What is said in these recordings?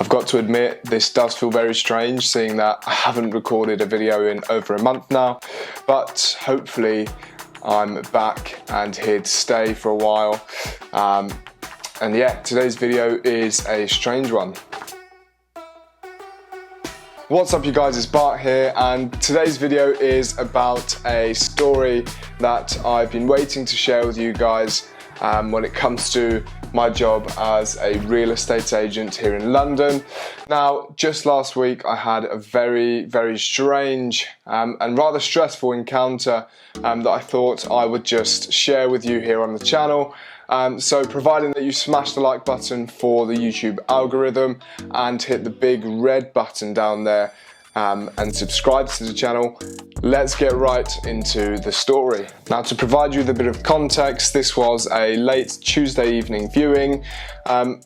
I've got to admit, this does feel very strange, seeing that I haven't recorded a video in over a month now, but hopefully I'm back and here to stay for a while. And yeah, today's video is a strange one. What's up you guys, it's Bart here, and today's video is about a story that I've been waiting to share with you guys when it comes to my job as a real estate agent here in London. Now, just last week I had a very strange and rather stressful encounter that I thought I would just share with you here on the channel. So providing that you smash the like button for the YouTube algorithm and hit the big red button down there and subscribe to the channel, let's get right into the story. Now, to provide you with a bit of context, this was a late Tuesday evening viewing. I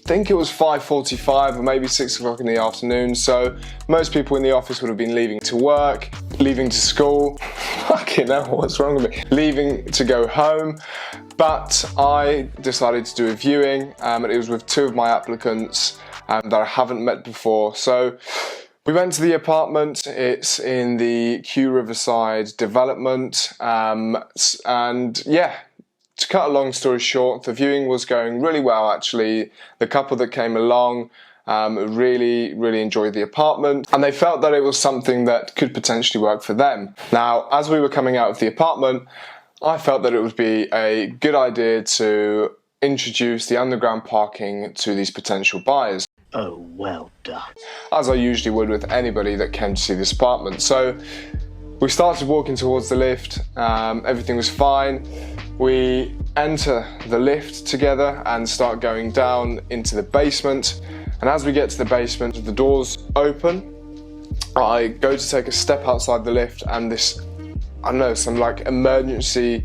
think it was 5:45 or maybe 6 o'clock in the afternoon, so most people in the office would have been leaving to work, leaving to school, fucking hell, what's wrong with me, leaving to go home. But I decided to do a viewing, and it was with two of my applicants that I haven't met before. So we went to the apartment. It's in the Kew Riverside development, and yeah, to cut a long story short, the viewing was going really well actually. The couple that came along really enjoyed the apartment, and they felt that it was something that could potentially work for them. Now, as we were coming out of the apartment, I felt that it would be a good idea to introduce the underground parking to these potential buyers. Oh, well done. As I usually would with anybody that came to see this apartment. So we started walking towards the lift, everything was fine. We enter the lift together and start going down into the basement. And as we get to the basement, the doors open. I go to take a step outside the lift, and this, I don't know, some like emergency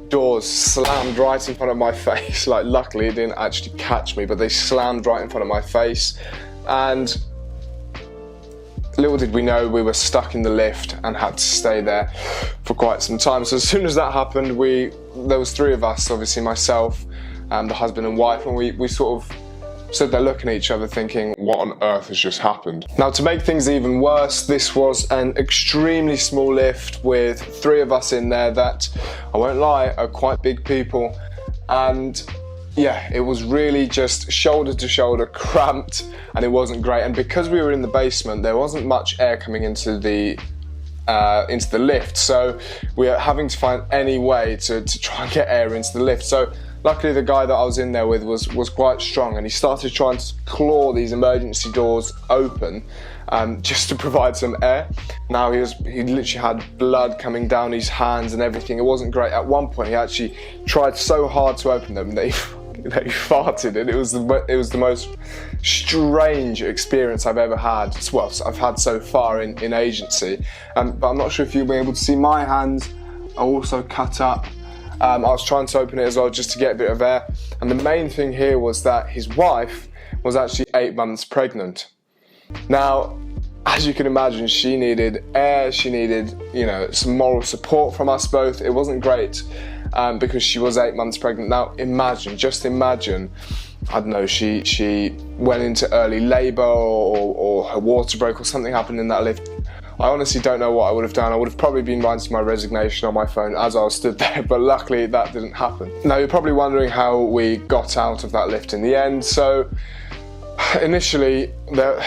doors slammed right in front of my face. Like, luckily it didn't actually catch me, but they slammed right in front of my face. And little did we know we were stuck in the lift and had to stay there for quite some time. So as soon as that happened, there was three of us, obviously myself, the husband and wife, and we sort of stood there looking at each other thinking, what on earth has just happened? Now, to make things even worse, this was an extremely small lift with three of us in there that, I won't lie, are quite big people. And yeah, it was really just shoulder to shoulder, cramped, and it wasn't great. And because we were in the basement, there wasn't much air coming into the lift. So we are having to find any way to try and get air into the lift. So luckily, the guy that I was in there with was quite strong, and he started trying to claw these emergency doors open just to provide some air. Now, he literally had blood coming down his hands and everything. It wasn't great. At one point, he actually tried so hard to open them that he farted, and it was the most strange experience I've ever had. Well, I've had so far in agency. But I'm not sure if you'll be able to see my hands are also cut up. I was trying to open it as well just to get a bit of air. And the main thing here was that his wife was actually 8 months pregnant. Now, as you can imagine, she needed air, she needed, you know, some moral support from us both. It wasn't great because she was 8 months pregnant. Now, just imagine, I don't know, she went into early labour or her water broke or something happened in that lift. I honestly don't know what I would have done. I would have probably been writing my resignation on my phone as I was stood there, but luckily that didn't happen. Now, you're probably wondering how we got out of that lift in the end. So initially, there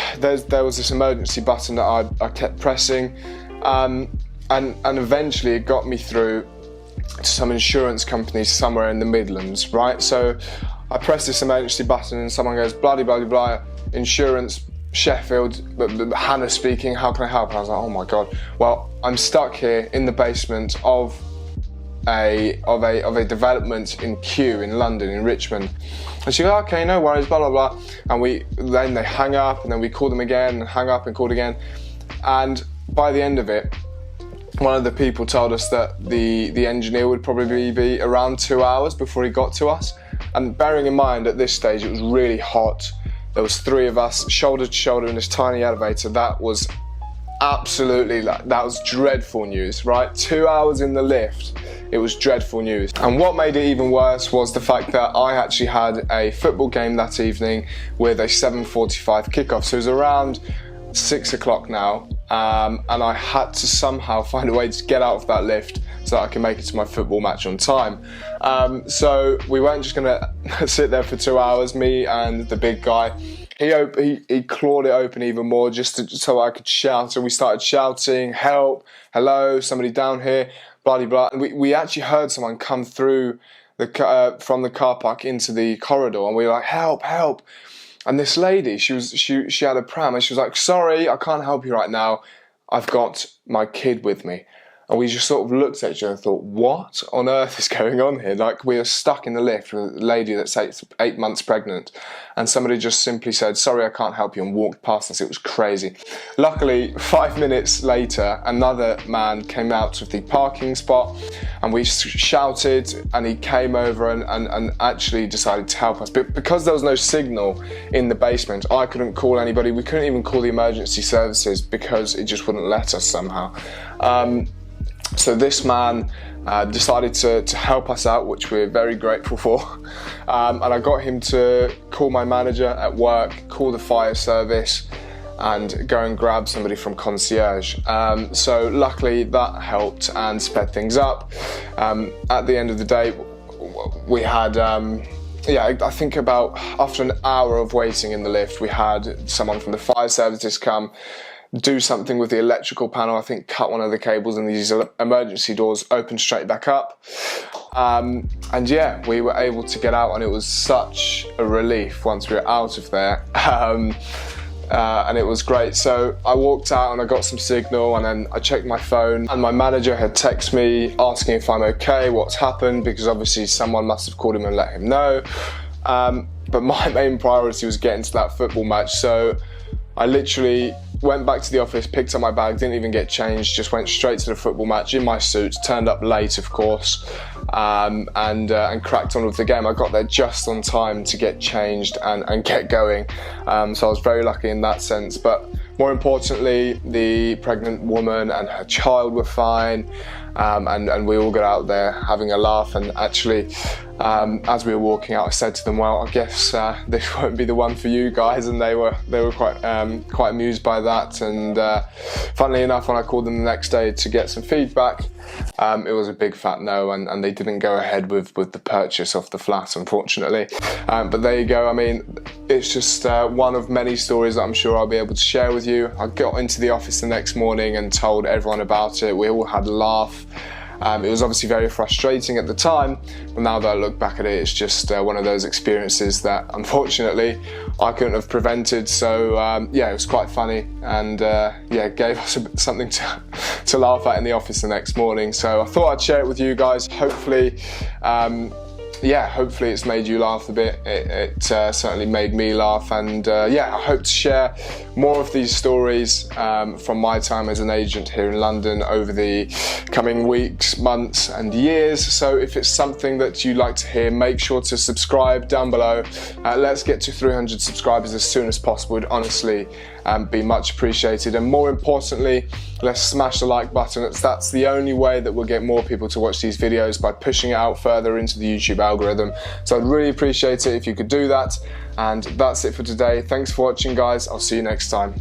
was this emergency button that I kept pressing, and eventually it got me through to some insurance companies somewhere in the Midlands, right? So I pressed this emergency button and someone goes, blah, blah, blah, insurance, Sheffield, Hannah speaking, how can I help? And I was like, oh my God. Well, I'm stuck here in the basement of a development in Kew in London, in Richmond. And she goes, okay, no worries, blah, blah, blah. And then they hang up, and then we call them again, and hang up and called again. And by the end of it, one of the people told us that the engineer would probably be around 2 hours before he got to us. And bearing in mind, at this stage, it was really hot. There was three of us, shoulder to shoulder in this tiny elevator. That was absolutely, like, that was dreadful news, right? 2 hours in the lift, it was dreadful news. And what made it even worse was the fact that I actually had a football game that evening with a 7:45 kickoff. So it was around 6 o'clock now, and I had to somehow find a way to get out of that lift so that I can make it to my football match on time. So we weren't just gonna sit there for 2 hours, me and the big guy. He clawed it open even more so I could shout. So we started shouting, help, hello, somebody down here, blah, blah, blah. And we actually heard someone come through from the car park into the corridor, and we were like, help, help. And this lady, she had a pram, and she was like, sorry, I can't help you right now. I've got my kid with me. And we just sort of looked at each other and thought, what on earth is going on here? Like, we are stuck in the lift with a lady that's 8 months pregnant, and somebody just simply said, sorry, I can't help you, and walked past us. It was crazy. Luckily, 5 minutes later, another man came out of the parking spot, and we shouted, and he came over and actually decided to help us. But because there was no signal in the basement, I couldn't call anybody. We couldn't even call the emergency services because it just wouldn't let us somehow. So this man decided to help us out, which we're very grateful for. And I got him to call my manager at work, call the fire service, and go and grab somebody from concierge. So luckily that helped and sped things up. At the end of the day, we had, I think about after an hour of waiting in the lift, we had someone from the fire services come, do something with the electrical panel, I think cut one of the cables, and these emergency doors opened straight back up. And yeah, we were able to get out, and it was such a relief once we were out of there. And it was great. So I walked out and I got some signal, and then I checked my phone, and my manager had texted me asking if I'm okay, what's happened, because obviously someone must have called him and let him know. But my main priority was getting to that football match. So I literally went back to the office, picked up my bag, didn't even get changed, just went straight to the football match in my suit, turned up late of course, and cracked on with the game. I got there just on time to get changed and get going, so I was very lucky in that sense. But more importantly, the pregnant woman and her child were fine, and we all got out there having a laugh. And actually, as we were walking out, I said to them, well, I guess this won't be the one for you guys, and they were quite amused by that. And funnily enough, when I called them the next day to get some feedback, it was a big fat no, and they didn't go ahead with the purchase of the flat, unfortunately. But there you go. I mean, it's just one of many stories that I'm sure I'll be able to share with you. I got into the office the next morning and told everyone about it. We all had a laugh. It was obviously very frustrating at the time, but now that I look back at it, it's just one of those experiences that unfortunately I couldn't have prevented. So yeah, it was quite funny, and yeah, gave us something to laugh at in the office the next morning. So I thought I'd share it with you guys. Hopefully, yeah, hopefully it's made you laugh a bit. It certainly made me laugh, and yeah, I hope to share more of these stories from my time as an agent here in London over the coming weeks, months and years. So if it's something that you'd like to hear, make sure to subscribe down below. Let's get to 300 subscribers as soon as possible. It'd honestly be much appreciated, and more importantly, let's smash the like button. That's the only way that we'll get more people to watch these videos, by pushing it out further into the YouTube algorithm. So I'd really appreciate it if you could do that. And that's it for today. Thanks for watching, guys. I'll see you next time.